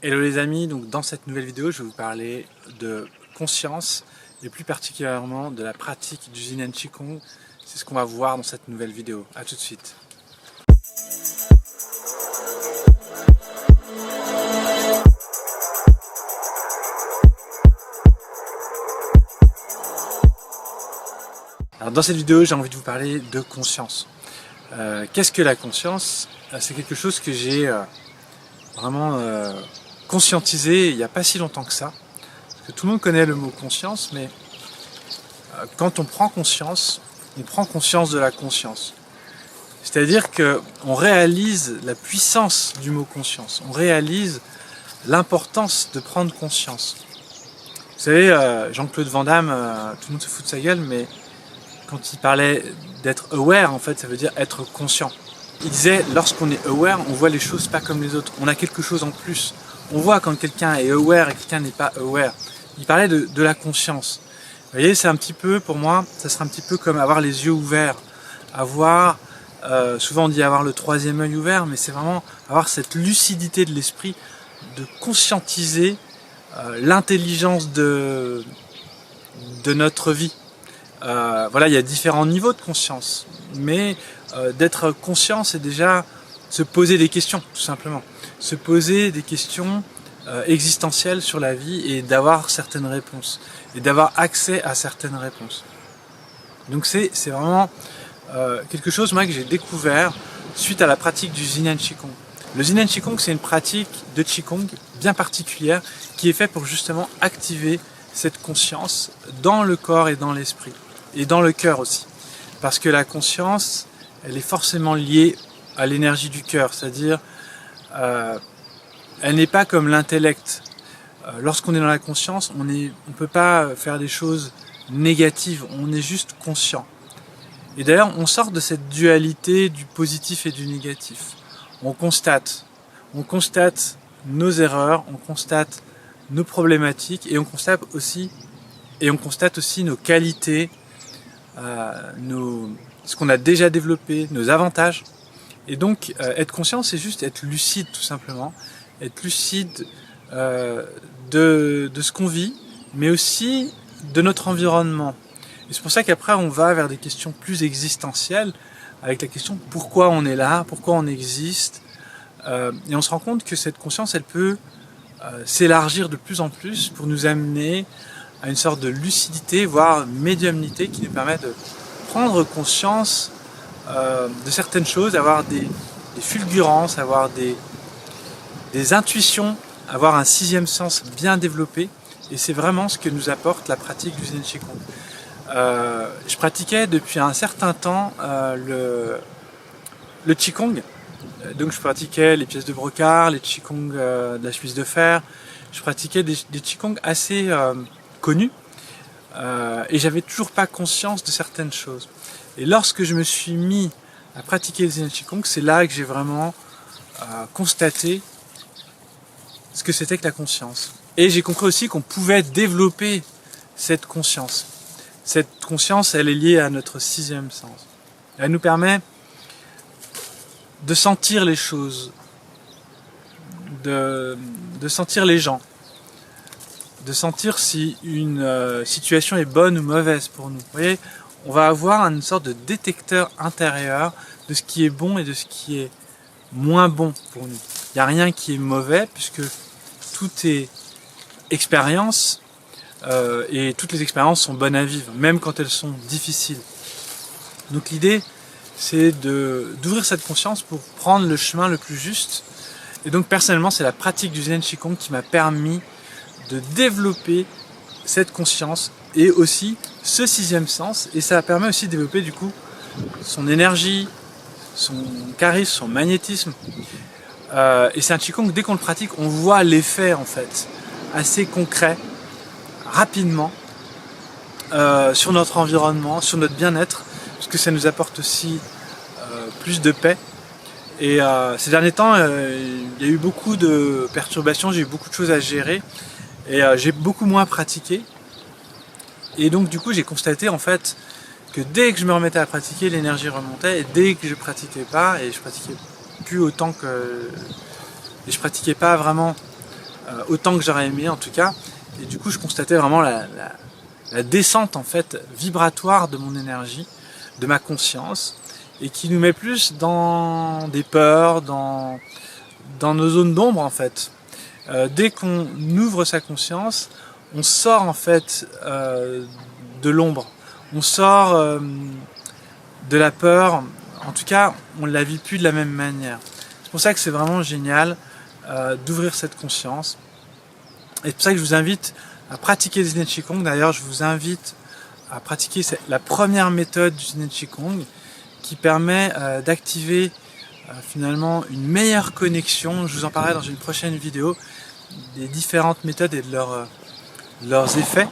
Hello les amis, donc dans cette nouvelle vidéo je vais vous parler de conscience et plus particulièrement de la pratique du Yin Qigong. C'est ce qu'on va voir dans cette nouvelle vidéo. A tout de suite. Alors dans cette vidéo j'ai envie de vous parler de conscience. Qu'est-ce que la conscience? C'est quelque chose que j'ai vraiment conscientisé il n'y a pas si longtemps que ça. Parce que tout le monde connaît le mot conscience, mais quand on prend conscience de la conscience. C'est-à-dire qu'on réalise la puissance du mot conscience, on réalise l'importance de prendre conscience. Vous savez, Jean-Claude Van Damme, tout le monde se fout de sa gueule, mais quand il parlait d'être aware, en fait, ça veut dire être conscient. Il disait, lorsqu'on est aware, on voit les choses pas comme les autres, on a quelque chose en plus. On voit quand quelqu'un est aware et quelqu'un n'est pas aware. Il parlait de la conscience. Vous voyez, c'est un petit peu, pour moi, ça serait un petit peu comme avoir les yeux ouverts. Avoir, souvent on dit avoir le troisième œil ouvert, mais c'est vraiment avoir cette lucidité de l'esprit, de conscientiser l'intelligence de notre vie. Voilà, il y a différents niveaux de conscience, mais d'être conscient, c'est déjà se poser des questions, tout simplement. Se poser des questions existentielles sur la vie et d'avoir certaines réponses, et d'avoir accès à certaines réponses. Donc c'est vraiment quelque chose moi que j'ai découvert suite à la pratique du Yin Qigong. Le Yin Qigong, c'est une pratique de Qigong bien particulière qui est faite pour justement activer cette conscience dans le corps et dans l'esprit, et dans le cœur aussi. Parce que la conscience, elle est forcément liée à l'énergie du cœur, c'est-à-dire elle n'est pas comme l'intellect. Lorsqu'on est dans la conscience, on ne peut pas faire des choses négatives, on est juste conscient. Et d'ailleurs, on sort de cette dualité du positif et du négatif. On constate nos erreurs, on constate nos problématiques et on constate aussi nos qualités, ce qu'on a déjà développé, nos avantages. Et donc être conscient, c'est juste être lucide tout simplement, être lucide de ce qu'on vit, mais aussi de notre environnement. Et c'est pour ça qu'après on va vers des questions plus existentielles, avec la question pourquoi on est là, pourquoi on existe, et on se rend compte que cette conscience, elle peut s'élargir de plus en plus pour nous amener à une sorte de lucidité, voire médiumnité, qui nous permet de prendre conscience de certaines choses, avoir des fulgurances, avoir des intuitions, avoir un sixième sens bien développé. Et c'est vraiment ce que nous apporte la pratique du Yin Qigong. Je pratiquais depuis un certain temps le Qigong. Donc je pratiquais les pièces de brocart, les Qigong de la chemise de fer. Je pratiquais des Qigong assez connus. Et j'avais toujours pas conscience de certaines choses. Et lorsque je me suis mis à pratiquer le Yin Qigong, c'est là que j'ai vraiment constaté ce que c'était que la conscience. Et j'ai compris aussi qu'on pouvait développer cette conscience. Cette conscience, elle est liée à notre sixième sens. Elle nous permet de sentir les choses, de sentir les gens, de sentir si une situation est bonne ou mauvaise pour nous. Vous voyez, on va avoir une sorte de détecteur intérieur de ce qui est bon et de ce qui est moins bon pour nous. Il n'y a rien qui est mauvais puisque tout est expérience et toutes les expériences sont bonnes à vivre, même quand elles sont difficiles. Donc l'idée, c'est d'ouvrir cette conscience pour prendre le chemin le plus juste. Et donc personnellement, c'est la pratique du Yin Qigong qui m'a permis de développer cette conscience et aussi ce sixième sens, et ça permet aussi de développer du coup son énergie, son charisme, son magnétisme. Et c'est un Qigong, dès qu'on le pratique, on voit l'effet en fait assez concret, rapidement, sur notre environnement, sur notre bien-être, parce que ça nous apporte aussi plus de paix. Et ces derniers temps, il y a eu beaucoup de perturbations, j'ai eu beaucoup de choses à gérer, et j'ai beaucoup moins pratiqué. Et donc du coup j'ai constaté en fait que dès que je me remettais à pratiquer, l'énergie remontait, et dès que je pratiquais pas, et je pratiquais plus autant que... et je pratiquais pas vraiment autant que j'aurais aimé en tout cas. Et du coup, je constatais vraiment la descente en fait vibratoire de mon énergie, de ma conscience, et qui nous met plus dans des peurs, dans nos zones d'ombre en fait. Dès qu'on ouvre sa conscience, on sort en fait de l'ombre, on sort de la peur. En tout cas, on ne la vit plus de la même manière. C'est pour ça que c'est vraiment génial d'ouvrir cette conscience. Et c'est pour ça que je vous invite à pratiquer le Yin Qigong. D'ailleurs, je vous invite à pratiquer la première méthode du Yin Qigong qui permet d'activer finalement une meilleure connexion. Je vous en parlerai dans une prochaine vidéo des différentes méthodes et de leurs effets.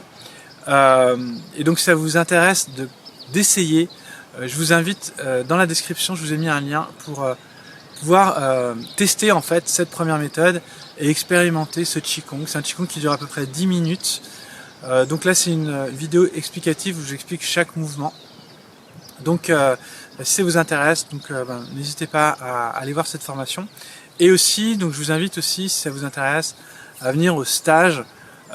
Et donc si ça vous intéresse d'essayer, je vous invite dans la description, je vous ai mis un lien pour pouvoir tester en fait cette première méthode et expérimenter ce Qigong. C'est un Qigong qui dure à peu près 10 minutes. Donc là c'est une vidéo explicative où j'explique chaque mouvement. Donc si ça vous intéresse, n'hésitez pas à aller voir cette formation. Et aussi, donc je vous invite aussi, si ça vous intéresse, à venir au stage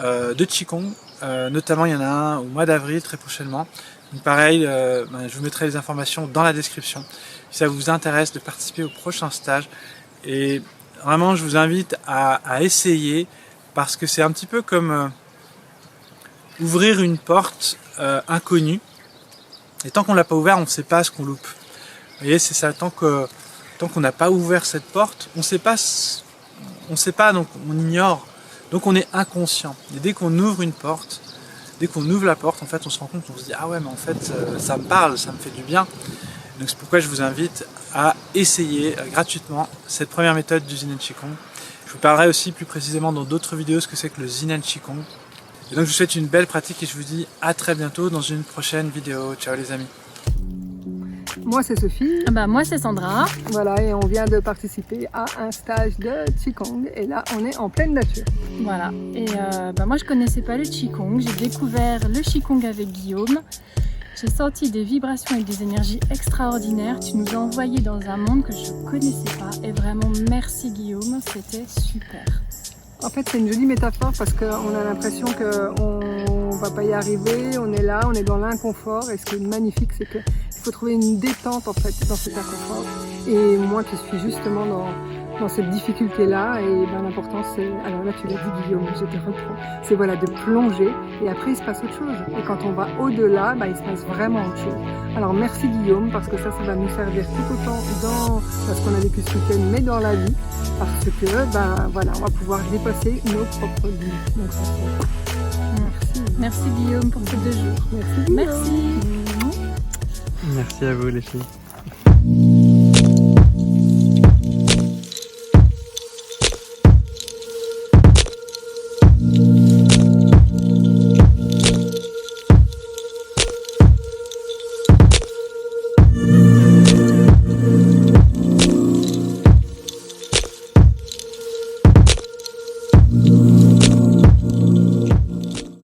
de Qigong. Notamment il y en a un au mois d'avril très prochainement. Donc pareil, je vous mettrai les informations dans la description si ça vous intéresse de participer au prochain stage. Et vraiment je vous invite à essayer, parce que c'est un petit peu comme ouvrir une porte inconnue. Et tant qu'on ne l'a pas ouvert, on ne sait pas ce qu'on loupe. Vous voyez, c'est ça, tant qu'on n'a pas ouvert cette porte, on ne sait pas, donc on ignore, donc on est inconscient. Et dès qu'on ouvre une porte, dès qu'on ouvre la porte, en fait, on se rend compte, on se dit ah ouais, mais en fait, ça me parle, ça me fait du bien. Donc c'est pourquoi je vous invite à essayer gratuitement cette première méthode du Yin Qigong. Je vous parlerai aussi plus précisément dans d'autres vidéos ce que c'est que le Yin Qigong. Et donc je vous souhaite une belle pratique et je vous dis à très bientôt dans une prochaine vidéo. Ciao les amis. Moi c'est Sophie. Moi c'est Sandra. Voilà, et on vient de participer à un stage de Qigong et là on est en pleine nature. Voilà, et moi je connaissais pas le Qigong, j'ai découvert le Qigong avec Guillaume. J'ai senti des vibrations et des énergies extraordinaires. Tu nous as envoyés dans un monde que je connaissais pas et vraiment merci Guillaume, c'était super. En fait c'est une jolie métaphore parce qu'on a l'impression qu'on va pas y arriver, on est là, on est dans l'inconfort et ce qui est magnifique c'est qu'il faut trouver une détente en fait dans cet inconfort. Et moi qui suis justement dans cette difficulté-là, et l'important c'est, alors là tu l'as dit Guillaume, je te reprends, c'est voilà de plonger et après il se passe autre chose. Et quand on va au-delà, il se passe vraiment autre chose. Alors merci Guillaume parce que ça va nous servir tout autant dans ce qu'on a vécu ce week-end, mais dans la vie, parce que voilà, on va pouvoir dépasser nos propres limites. Donc ça c'est... Merci Guillaume pour ces 2 jours. Merci Guillaume. Merci. Merci à vous les filles.